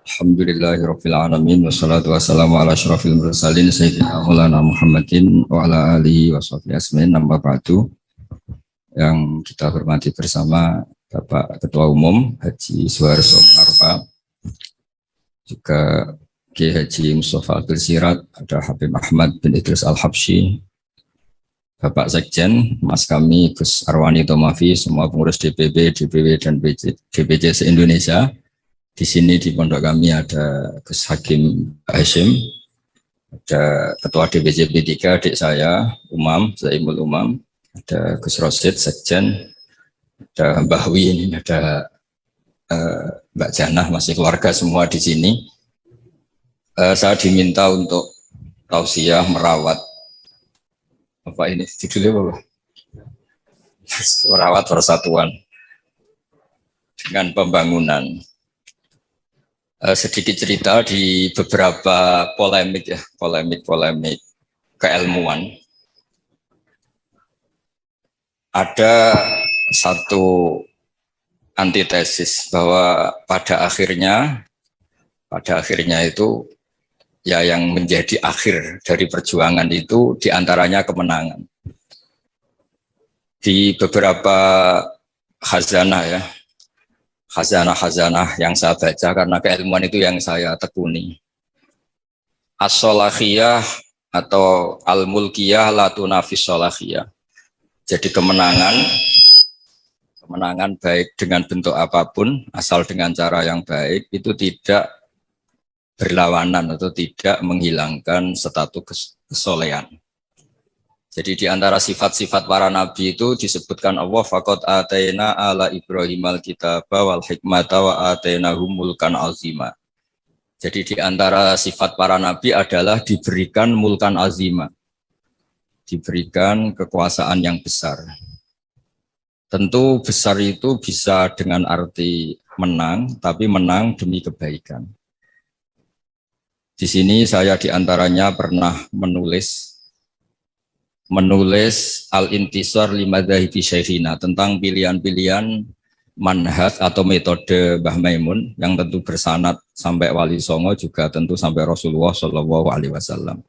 Alhamdulillahirabbil alamin wassalatu wassalamu ala asyrafil mursalin sayyidina Maulana Muhammadin wa ala alihi washabihi asmin amma ba'du. Yang kita hormati bersama Bapak Ketua Umum Haji Suharso Munarfa, juga Kiai Haji Mustafa Abdul Sirat, ada Habib Ahmad bin Idris Al-Habsyi, Bapak Sekjen, Mas kami Gus Arwani Tomafi, semua pengurus DPB, DPW dan DPC se-Indonesia. Di sini di pondok kami ada Gus Hakim Hashim, ada Ketua DPC P3 adik saya, Umam, Zaimul Umam, ada Gus Rosid, Sekjen, ada Mbah Wi, ini ada Mbak Janah, masih keluarga semua di sini. Saya diminta untuk tausiah merawat apa ini judulnya apa? Merawat persatuan dengan pembangunan. Sedikit cerita di beberapa polemik keilmuan. Ada satu antitesis bahwa pada akhirnya itu ya yang menjadi akhir dari perjuangan itu diantaranya kemenangan. Di beberapa khazanah yang saya baca, karena keilmuan itu yang saya tekuni. As-solahiyah atau al-mulkiyah la tunafis solahiyah. Jadi kemenangan baik dengan bentuk apapun, asal dengan cara yang baik, itu tidak berlawanan atau tidak menghilangkan status kesolehan. Jadi di antara sifat-sifat para nabi itu disebutkan Allah faqad ataina ala Ibrahimal kitaba wal hikmata wa atainahum mulkan azima. Jadi di antara sifat para nabi adalah diberikan mulkan azima. Diberikan kekuasaan yang besar. Tentu besar itu bisa dengan arti menang, tapi menang demi kebaikan. Di sini saya di antaranya pernah menulis Al-Intisar Limadzahibi Syekhina tentang pilihan-pilihan manhaj atau metode Mbah Maimun yang tentu bersanad sampai Wali Songo, juga tentu sampai Rasulullah SAW.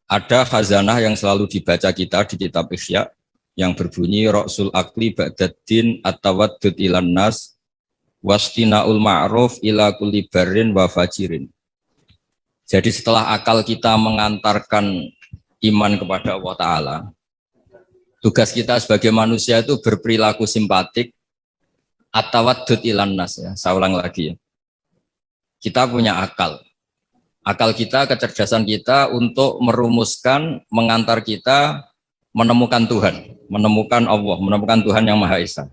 Ada khazanah yang selalu dibaca kita di kitab Ihya yang berbunyi Ra'sul Akli Ba'daddin at-tawaddud ilan nas wastina'ul ma'ruf ila kulli barrin wa fajirin. Jadi setelah akal kita mengantarkan iman kepada Allah Ta'ala, tugas kita sebagai manusia itu berperilaku simpatik at-tawaddud ilan nas, ya. Saya ulang lagi ya. Kita punya akal. Akal kita, kecerdasan kita untuk merumuskan, mengantar kita menemukan Tuhan, menemukan Allah, menemukan Tuhan yang Maha Esa.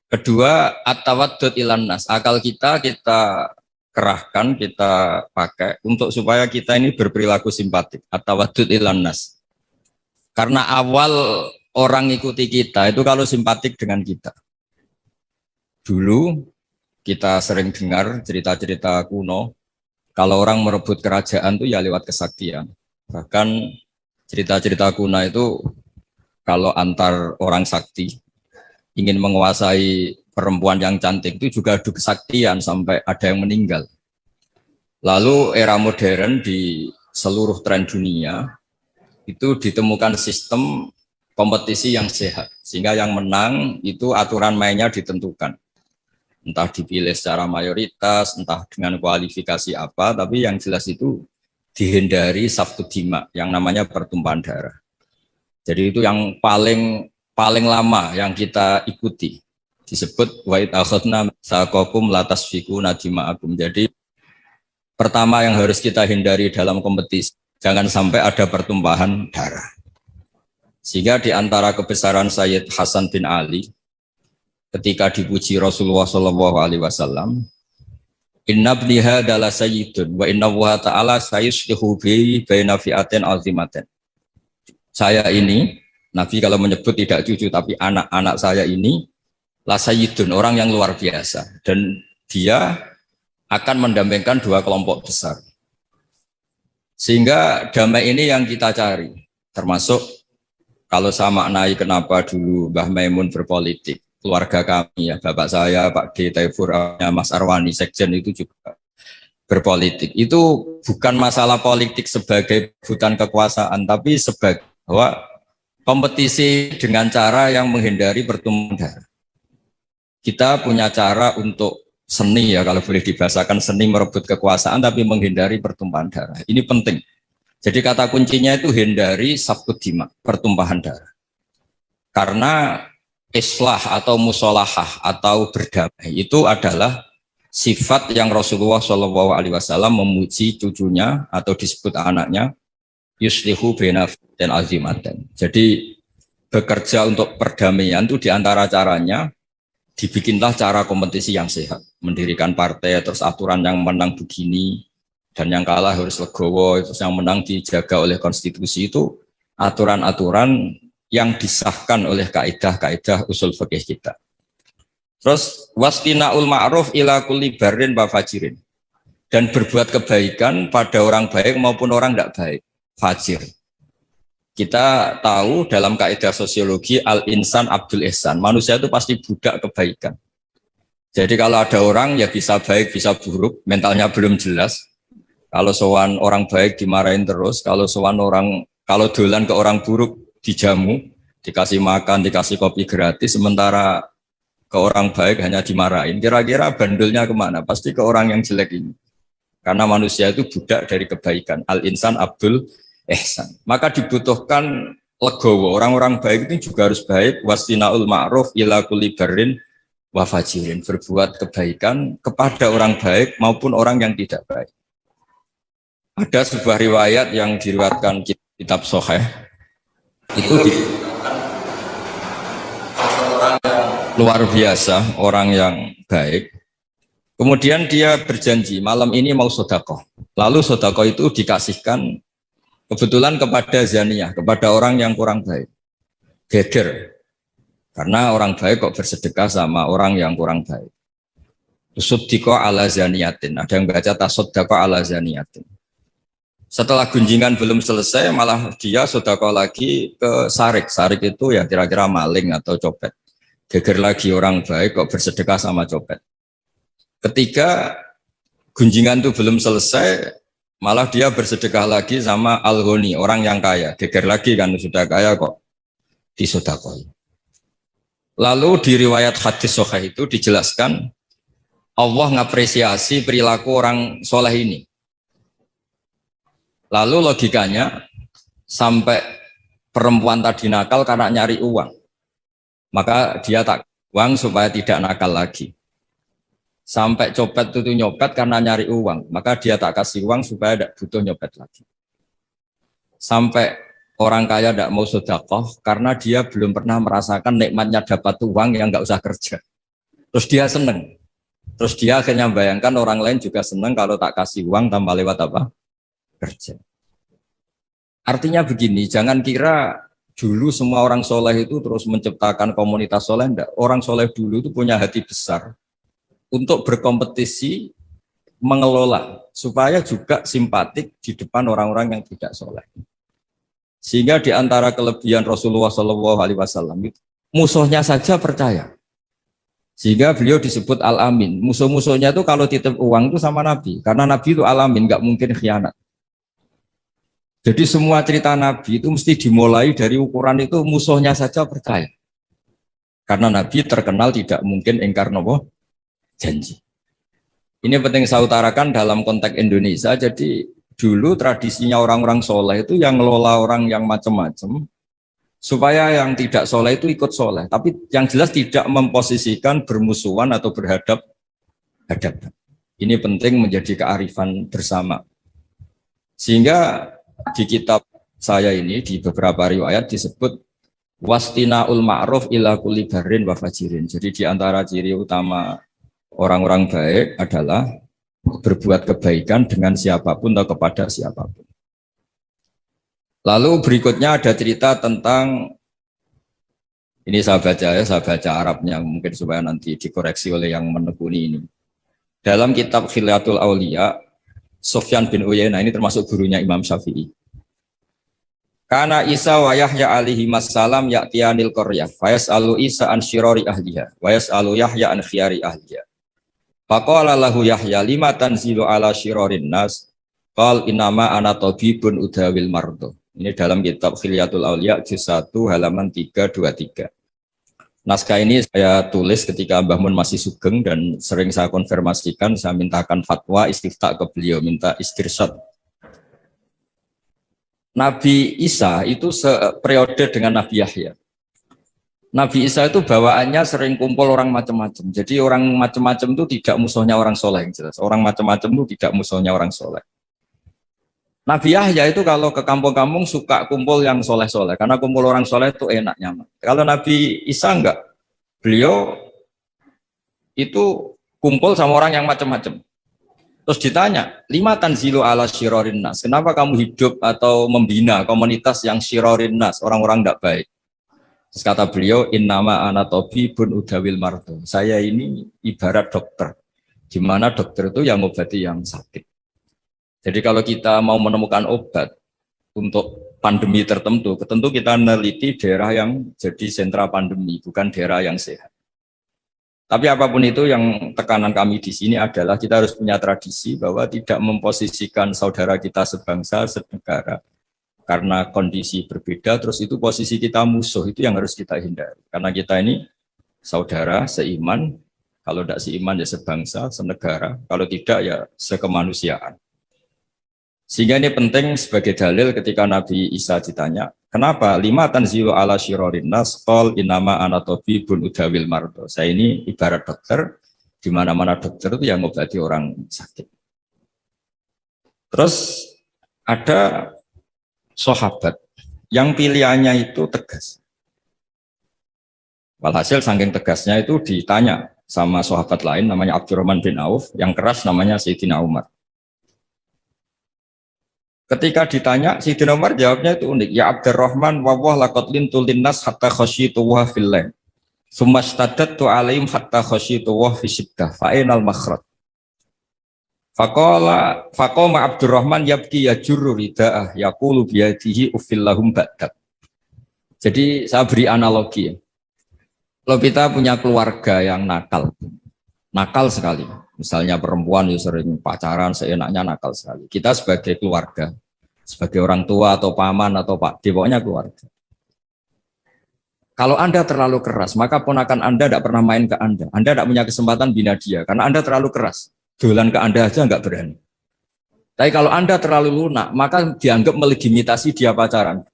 Kedua, at-tawaddud ilan nas. Akal kita kerahkan, kita pakai untuk supaya kita ini berperilaku simpatik. At-tawaddud ilan nas. Karena awal orang ikuti kita itu kalau simpatik dengan kita. Dulu kita sering dengar cerita-cerita kuno, kalau orang merebut kerajaan itu ya lewat kesaktian. Bahkan cerita-cerita kuno itu kalau antar orang sakti ingin menguasai perempuan yang cantik itu juga adu kesaktian sampai ada yang meninggal. Lalu era modern di seluruh tren dunia itu ditemukan sistem kompetisi yang sehat. Sehingga yang menang itu aturan mainnya ditentukan. Entah dipilih secara mayoritas, entah dengan kualifikasi apa, tapi yang jelas itu dihindari safku dima, yang namanya pertumpahan darah. Jadi itu yang paling lama yang kita ikuti. Disebut wa'id akhadna saqakum latasfiku nadima'akum. Jadi pertama yang harus kita hindari dalam kompetisi, jangan sampai ada pertumpahan darah. Sehingga di antara kebesaran Sayyid Hasan bin Ali ketika dipuji Rasulullah SAW, inna bniha adalah sayyidun wa inna wa ta'ala sayuslihu bi baina fi'atin azimatin. Saya ini, Nabi kalau menyebut tidak cucu tapi anak-anak saya ini la sayyidun, orang yang luar biasa, dan dia akan mendampingkan dua kelompok besar. Sehingga damai ini yang kita cari, termasuk kalau saya maknai kenapa dulu Mbah Maimun berpolitik. keluarga kami ya, bapak saya, Pak D. Taifur, Mas Arwani, Sekjen itu juga berpolitik. Itu bukan masalah politik sebagai rebutan kekuasaan, tapi sebagai bahwa kompetisi dengan cara yang menghindari pertumpahan darah. Kita punya cara untuk seni ya, kalau boleh dibahasakan seni merebut kekuasaan tapi menghindari pertumpahan darah. Ini penting. Jadi kata kuncinya itu hindari safkud dima, pertumpahan darah. Karena islah atau musolahah atau berdamai itu adalah sifat yang Rasulullah SAW memuji cucunya atau disebut anaknya yuslihu baina dan azimaten. Jadi bekerja untuk perdamaian itu diantara caranya dibikinlah cara kompetisi yang sehat, mendirikan partai terus aturan yang menang begini dan yang kalah harus legowo, terus yang menang dijaga oleh konstitusi, itu aturan-aturan yang disahkan oleh kaidah-kaidah usul fikih kita. Terus wastina'ul ma'ruf ila kulli barrin wa fajirin, dan berbuat kebaikan pada orang baik maupun orang tidak baik, fajir. Kita tahu dalam kaidah sosiologi al-insan abdul ihsan, manusia itu pasti budak kebaikan. Jadi kalau ada orang ya bisa baik bisa buruk, mentalnya belum jelas. Kalau sowan orang baik dimarahin terus, kalau dolan ke orang buruk dijamu, dikasih makan, dikasih kopi gratis, sementara ke orang baik hanya dimarahin. Kira-kira bandulnya kemana? Pasti ke orang yang jelek ini. Karena manusia itu budak dari kebaikan. Al-insan abdul ihsan. Maka dibutuhkan legowo. Orang-orang baik itu juga harus baik. Wastina'ul ma'ruf ila kulli barrin wa fajirin. Berbuat kebaikan kepada orang baik maupun orang yang tidak baik. Ada sebuah riwayat yang diriwayatkan kitab Sahih. Itu orang yang luar biasa, orang yang baik. Kemudian dia berjanji malam ini mau sedekah. Lalu sedekah itu dikasihkan kebetulan kepada zaniyah, kepada orang yang kurang baik. Geger. Karena orang baik kok bersedekah sama orang yang kurang baik. Tusuddiko ala zaniyatin. Ada yang baca tasoddako ala zaniyatin. Setelah gunjingan belum selesai, malah dia sedekah lagi ke sarik. Sarik itu ya kira-kira maling atau copet. Geger lagi orang baik kok bersedekah sama copet. Ketika gunjingan itu belum selesai, malah dia bersedekah lagi sama al-ghani, orang yang kaya. Geger lagi kan sudah kaya kok disedekah. Lalu di riwayat hadis sahih itu dijelaskan Allah ngapresiasi perilaku orang soleh ini. Lalu logikanya sampai perempuan tadi nakal karena nyari uang, maka dia tak uang supaya tidak nakal lagi. Sampai copet itu nyopet karena nyari uang, maka dia tak kasih uang supaya tidak butuh nyopet lagi. Sampai orang kaya tidak mau sedekah karena dia belum pernah merasakan nikmatnya dapat uang yang nggak usah kerja. Terus dia seneng. Terus dia akhirnya bayangkan orang lain juga seneng kalau tak kasih uang tanpa lewat apa? Kerja. Artinya begini, jangan kira dulu semua orang soleh itu terus menciptakan komunitas soleh. Enggak. Orang soleh dulu itu punya hati besar untuk berkompetisi mengelola supaya juga simpatik di depan orang-orang yang tidak soleh. Sehingga di antara kelebihan Rasulullah SAW itu musuhnya saja percaya. Sehingga beliau disebut Al-Amin. Musuh-musuhnya itu kalau titip uang itu sama Nabi, karena Nabi itu Al-Amin, nggak mungkin khianat. Jadi semua cerita Nabi itu mesti dimulai dari ukuran itu musuhnya saja percaya. Karena Nabi terkenal tidak mungkin ingkar nopo janji. Ini penting saya utarakan dalam konteks Indonesia. Jadi dulu tradisinya orang-orang soleh itu yang ngelola orang yang macam-macam, supaya yang tidak soleh itu ikut soleh. Tapi yang jelas tidak memposisikan bermusuhan atau berhadap-hadapan. Ini penting menjadi kearifan bersama. Sehingga di kitab saya ini di beberapa riwayat disebut wastina'ul ma'ruf ila kulli barrin wa fajirin. Jadi di antara ciri utama orang-orang baik adalah berbuat kebaikan dengan siapapun atau kepada siapapun. Lalu berikutnya ada cerita tentang, ini saya baca Arabnya mungkin supaya nanti dikoreksi oleh yang menekuni ini. Dalam kitab Khilyatul Auliya, Sufyan bin Uyainah ini termasuk gurunya Imam Syafi'i. Kana Isa wa Yahya alaihi wassalam ya'tiyanil qaryah fa yas'alu Isa an syirari ahliha wa yas'alu Yahya an khiyari ahliha. Faqala lahu Yahya lima tanzilu ala syirarin nas qal innama ana tabibun udawil mardo. Ini dalam kitab Khilyatul Auliya juz 1 halaman 323. Naskah ini saya tulis ketika Mbah Mun masih sugeng dan sering saya konfirmasikan, saya mintakan fatwa istifta ke beliau, minta istirsyad. Nabi Isa itu seperiode dengan Nabi Yahya. Nabi Isa itu bawaannya sering kumpul orang macam-macam. Jadi orang macam-macam itu tidak musuhnya orang soleh yang jelas. Orang macam-macam itu tidak musuhnya orang soleh. Nabi Yahya itu kalau ke kampung-kampung suka kumpul yang soleh-soleh. Karena kumpul orang soleh itu enak, nyaman. Kalau Nabi Isa enggak. Beliau itu kumpul sama orang yang macam-macam. Terus ditanya, lima tanzilu ala syirorin nas. Kenapa kamu hidup atau membina komunitas yang syirorin nas, orang-orang tidak baik? Terus kata beliau, innama ana tabibun udawil mardo. Saya ini ibarat dokter, di mana dokter itu yang mengobati yang sakit. Jadi kalau kita mau menemukan obat untuk pandemi tertentu, tentu kita meneliti daerah yang jadi sentra pandemi, bukan daerah yang sehat. Tapi apapun itu, yang tekanan kami di sini adalah kita harus punya tradisi bahwa tidak memposisikan saudara kita sebangsa, senegara. Karena kondisi berbeda, terus itu posisi kita musuh, itu yang harus kita hindari. Karena kita ini saudara, seiman, kalau tidak seiman ya sebangsa, senegara, kalau tidak ya sekemanusiaan. Sehingga ini penting sebagai dalil ketika Nabi Isa ditanya, kenapa lima tanzilu ala syirorin nas qol innama ana tabibun udawil mardo. Saya ini ibarat dokter, di mana-mana dokter itu yang mengobati orang sakit. Terus ada sahabat yang pilihannya itu tegas. Walhasil saking tegasnya itu ditanya sama sahabat lain namanya Abdurrahman bin Auf, yang keras namanya Sayyidina Umar. Ketika ditanya, Sayyidina Umar jawabnya itu unik. Ya Abdurrahman, wawah laqad lintul linnas hatta khasyitu wa fil lail. Summa staddattu alaihim hatta khasyitu wa fi syiddah. Fa'inal makhraj. Faqama Abdurrahman yabki yajurru rida'ah yaqulu biyadihi ufil lahum ba'dak. Jadi saya beri analogi. Kalau kita punya keluarga yang nakal sekali. Misalnya perempuan yang sering pacaran, seenaknya nakal sekali. Kita sebagai keluarga, sebagai orang tua atau paman atau pakde, pokoknya keluarga. Kalau Anda terlalu keras, maka ponakan Anda tidak pernah main ke Anda. Anda tidak punya kesempatan bina dia, karena Anda terlalu keras. Dolan ke Anda aja nggak berani. Tapi kalau Anda terlalu lunak, maka dianggap melegitimasi dia pacaran.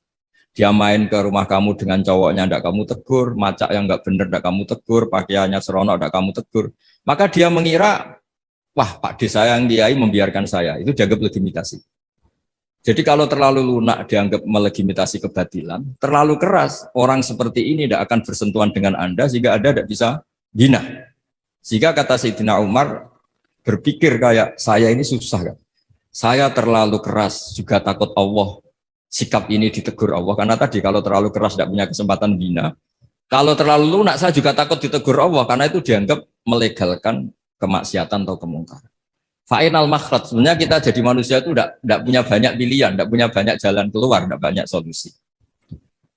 Dia main ke rumah kamu dengan cowoknya, tidak kamu tegur, macak yang nggak bener, tidak kamu tegur, pakaiannya seronok, tidak kamu tegur. Maka dia mengira, wah Pak D saya yang diai membiarkan saya, itu dianggap legitimasi. Jadi kalau terlalu lunak dianggap melegitimasi kebatilan, terlalu keras, orang seperti ini tidak akan bersentuhan dengan Anda, sehingga Anda tidak bisa bina. Sehingga kata Sayyidina Umar, berpikir kayak saya ini susah kan. Saya terlalu keras, juga takut Allah. Sikap ini ditegur Allah, karena tadi kalau terlalu keras tidak punya kesempatan bina. Kalau terlalu lunak saya juga takut ditegur Allah, karena itu dianggap melegalkan kemaksiatan atau kemungkaran. Fa'inal makhraj, sebenarnya kita jadi manusia itu tidak punya banyak pilihan, tidak punya banyak jalan keluar, tidak banyak solusi.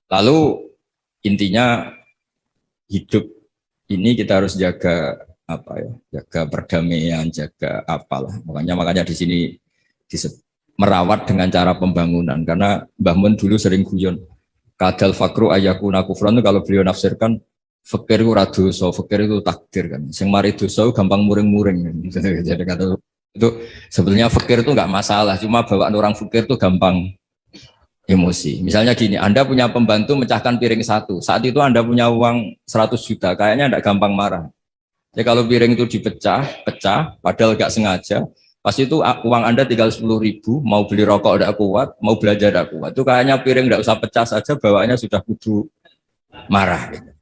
Lalu intinya hidup ini kita harus jaga apa ya, jaga perdamaian, jaga apalah. Makanya di sini merawat dengan cara pembangunan, karena Mbah Mun dulu sering guyon kadal fakru ayakuna kufran itu kalau beliau nafsirkan fakir itu radosa, fakir itu takdir kan. Sing mari dosa gampang muring-muring kan. Jadi kata itu sebenarnya fakir itu enggak masalah, cuma bawaan orang fakir itu gampang emosi. Misalnya gini, Anda punya pembantu mecahkan piring satu, saat itu Anda punya uang 100 juta, kayaknya enggak gampang marah. Ya kalau piring itu pecah, padahal enggak sengaja, pas itu uang Anda tinggal 10.000, mau beli rokok tidak kuat, mau belajar tidak kuat. Itu kayaknya piring tidak usah pecah saja, bawaannya sudah kudu marah. Gitu.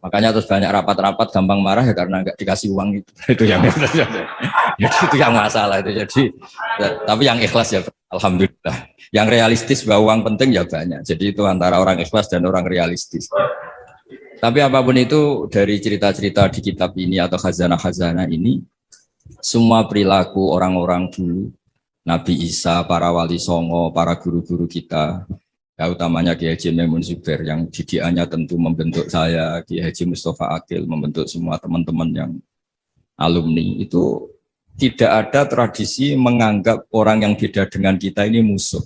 Makanya terus banyak rapat-rapat gampang marah ya karena nggak dikasih uang itu. Itu yang itu yang masalah itu. Jadi, tapi yang ikhlas ya, alhamdulillah. Yang realistis bahwa uang penting ya banyak. Jadi itu antara orang ikhlas dan orang realistis. Tapi apapun itu dari cerita-cerita di kitab ini atau khazanah-khazanah ini. Semua perilaku orang-orang dulu, Nabi Isa, para wali songo, para guru-guru kita, utamanya Kiai Haji Maimun Zubair yang didikannya tentu membentuk saya, Kiai Haji Mustafa Akil membentuk semua teman-teman yang alumni itu tidak ada tradisi menganggap orang yang beda dengan kita ini musuh.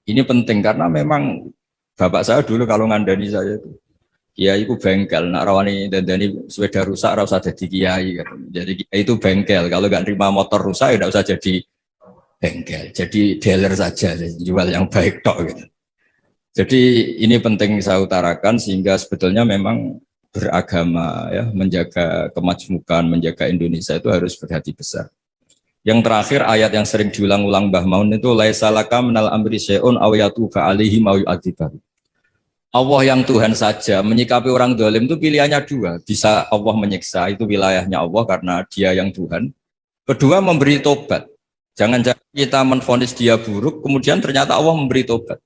Ini penting karena memang bapak saya dulu kalau ngandani saya itu kiai itu bengkel, nak rawani dandani sepeda rusak ora usah jadi kiai gitu. Jadi kiai itu bengkel, kalau nggak terima motor rusak ya tidak usah jadi bengkel, jadi dealer saja, jual yang baik tok gitu. Jadi ini penting saya utarakan sehingga sebetulnya memang beragama ya, menjaga kemajmukan, menjaga Indonesia itu harus berhati besar. Yang terakhir ayat yang sering diulang-ulang Mbah Maun itu laisa laka minal amri syai'un aw yatufa alaihim aw yu'adzibahu. Allah yang Tuhan saja menyikapi orang zalim itu pilihannya dua, bisa Allah menyiksa itu wilayahnya Allah karena dia yang Tuhan. Kedua memberi tobat. Jangan-jangan kita menvonis dia buruk kemudian ternyata Allah memberi tobat.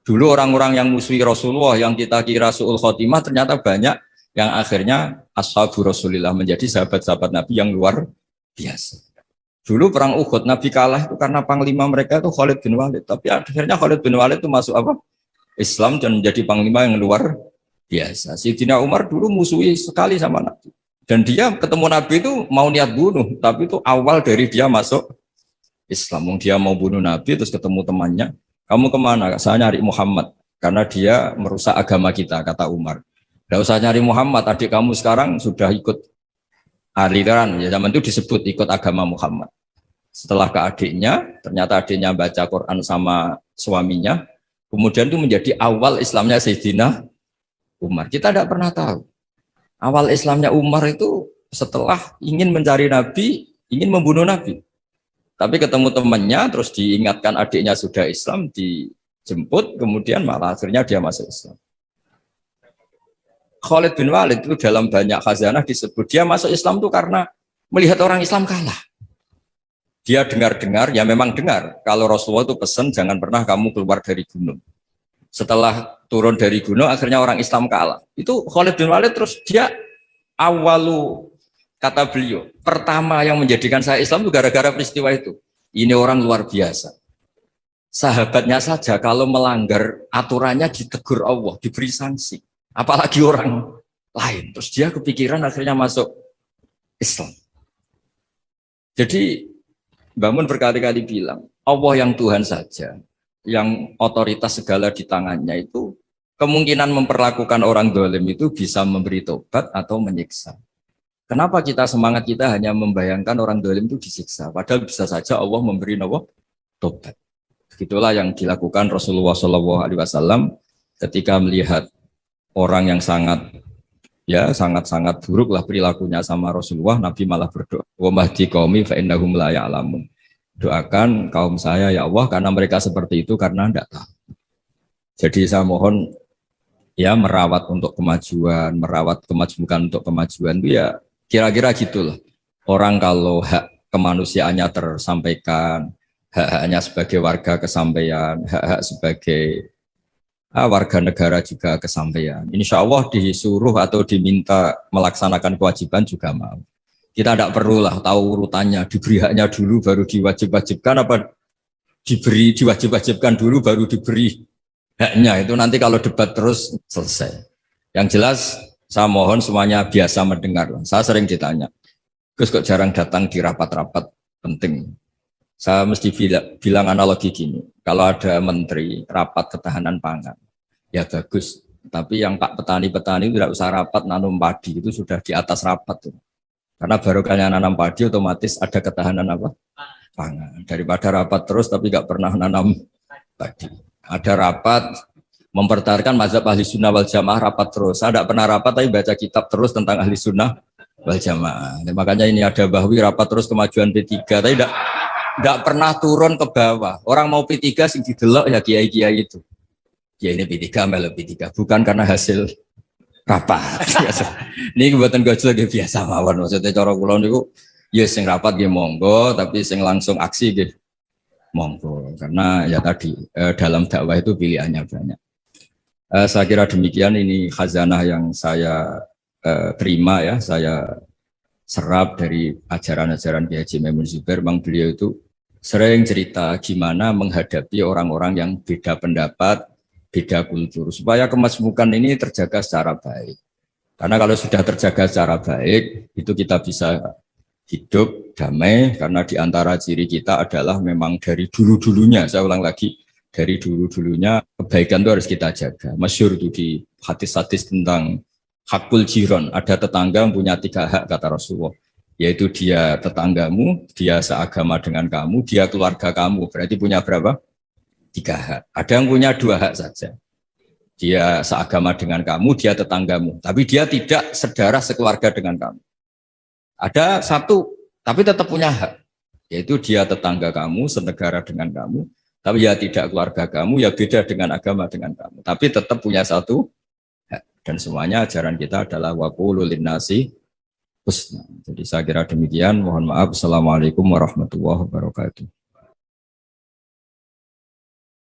Dulu orang-orang yang musuhi Rasulullah yang kita kira su'ul khotimah ternyata banyak yang akhirnya ashabu Rasulillah menjadi sahabat-sahabat Nabi yang luar biasa. Dulu perang Uhud, Nabi kalah itu karena panglima mereka itu Khalid bin Walid. Tapi akhirnya Khalid bin Walid itu masuk apa? Islam dan menjadi panglima yang luar biasa. Sayyidina Umar dulu musuhi sekali sama Nabi. Dan dia ketemu Nabi itu mau niat bunuh. Tapi itu awal dari dia masuk Islam. Dia mau bunuh Nabi terus ketemu temannya. Kamu kemana? Saya nyari Muhammad. Karena dia merusak agama kita, kata Umar. Tidak usah nyari Muhammad, adik kamu sekarang sudah ikut aliran. Ya, zaman itu disebut ikut agama Muhammad. Setelah ke adiknya, ternyata adiknya baca Quran sama suaminya, kemudian itu menjadi awal Islamnya Sayyidina Umar. Kita tidak pernah tahu. Awal Islamnya Umar itu setelah ingin mencari Nabi, ingin membunuh Nabi. Tapi ketemu temannya, terus diingatkan adiknya sudah Islam, dijemput, kemudian malah akhirnya dia masuk Islam. Khalid bin Walid itu dalam banyak khazanah disebut, dia masuk Islam itu karena melihat orang Islam kalah. Dia dengar-dengar, ya memang dengar, kalau Rasulullah itu pesan jangan pernah kamu keluar dari gunung. Setelah turun dari gunung, akhirnya orang Islam kalah. Itu Khalid bin Walid terus dia awalu, kata beliau, pertama yang menjadikan saya Islam itu gara-gara peristiwa itu. Ini orang luar biasa. Sahabatnya saja kalau melanggar aturannya ditegur Allah, diberi sanksi. Apalagi orang lain. Terus dia kepikiran akhirnya masuk Islam. Jadi Mbah Mun berkali-kali bilang, Allah yang Tuhan saja, yang otoritas segala di tangannya itu, kemungkinan memperlakukan orang zalim itu bisa memberi tobat atau menyiksa. Kenapa kita semangat kita hanya membayangkan orang zalim itu disiksa, padahal bisa saja Allah memberi tobat. Begitulah yang dilakukan Rasulullah SAW ketika melihat orang yang sangat buruk lah perilakunya sama Rasulullah, Nabi malah berdoa, wa mahdi qaumi fa innahum la ya'lamun. Doakan kaum saya ya Allah karena mereka seperti itu karena tidak tahu. Jadi saya mohon ya merawat untuk kemajuan, merawat kemajmukan untuk kemajuan itu ya kira-kira gitulah. Orang kalau hak kemanusiaannya tersampaikan, hak-haknya sebagai warga kesampaian, hak-hak sebagai warga negara juga kesampaian. Insya Allah disuruh atau diminta melaksanakan kewajiban juga mau. Kita tidak perlulah tahu urutannya, diberi haknya dulu baru diwajib-wajibkan apa diwajib-wajibkan dulu baru diberi haknya. Itu nanti kalau debat terus selesai. Yang jelas saya mohon semuanya biasa mendengar. Saya sering ditanya, Gus kok jarang datang di rapat-rapat penting. Saya mesti bilang analogi gini, kalau ada menteri rapat ketahanan pangan, ya bagus. Tapi yang Pak petani-petani tidak usah rapat nanam padi, itu sudah di atas rapat tuh. Karena barokahnya nanam padi otomatis ada ketahanan apa? Pangan. Daripada rapat terus tapi nggak pernah nanam padi. Ada rapat mempertahankan mazhab ahli sunnah wal jamaah rapat terus. Saya tidak pernah rapat tapi baca kitab terus tentang ahli sunnah wal jamaah. Nah, makanya ini ada Bahwi rapat terus kemajuan P3 tapi tidak pernah turun ke bawah. Orang mau P3 sing didelok ya kiai-kiai itu. Ya ini P3 melu P3 bukan karena hasil rapat. Ini kebuatan gojol biasa mawon. Maksudnya cara kula niku ya sing rapat nggih monggo, tapi sing langsung aksi nggih monggo. Karena ya tadi dalam dakwah itu pilihannya banyak. Saya kira demikian ini khazanah yang saya terima ya, saya serap dari ajaran-ajaran Kiai Haji Maimun Zubair. Bang beliau itu sering cerita gimana menghadapi orang-orang yang beda pendapat, beda kultur, supaya kemasmukan ini terjaga secara baik. Karena kalau sudah terjaga secara baik, itu kita bisa hidup damai, karena di antara ciri kita adalah memang dari dulu-dulunya, saya ulang lagi, dari dulu-dulunya kebaikan itu harus kita jaga. Masyhur itu di hadis-hadis tentang hakul jiron, ada tetangga yang punya 3 hak kata Rasulullah, yaitu dia tetanggamu, dia seagama dengan kamu, dia keluarga kamu. Berarti punya berapa? 3 hak. Ada yang punya 2 hak saja. Dia seagama dengan kamu, dia tetanggamu, tapi dia tidak sedarah sekeluarga dengan kamu. Ada 1, tapi tetap punya hak, yaitu dia tetangga kamu, senegara dengan kamu, tapi ya tidak keluarga kamu, ya beda dengan agama dengan kamu, tapi tetap punya 1 hak. Dan semuanya ajaran kita adalah waqulu linnasi husna. Jadi saya kira demikian. Mohon maaf. Assalamualaikum warahmatullahi wabarakatuh.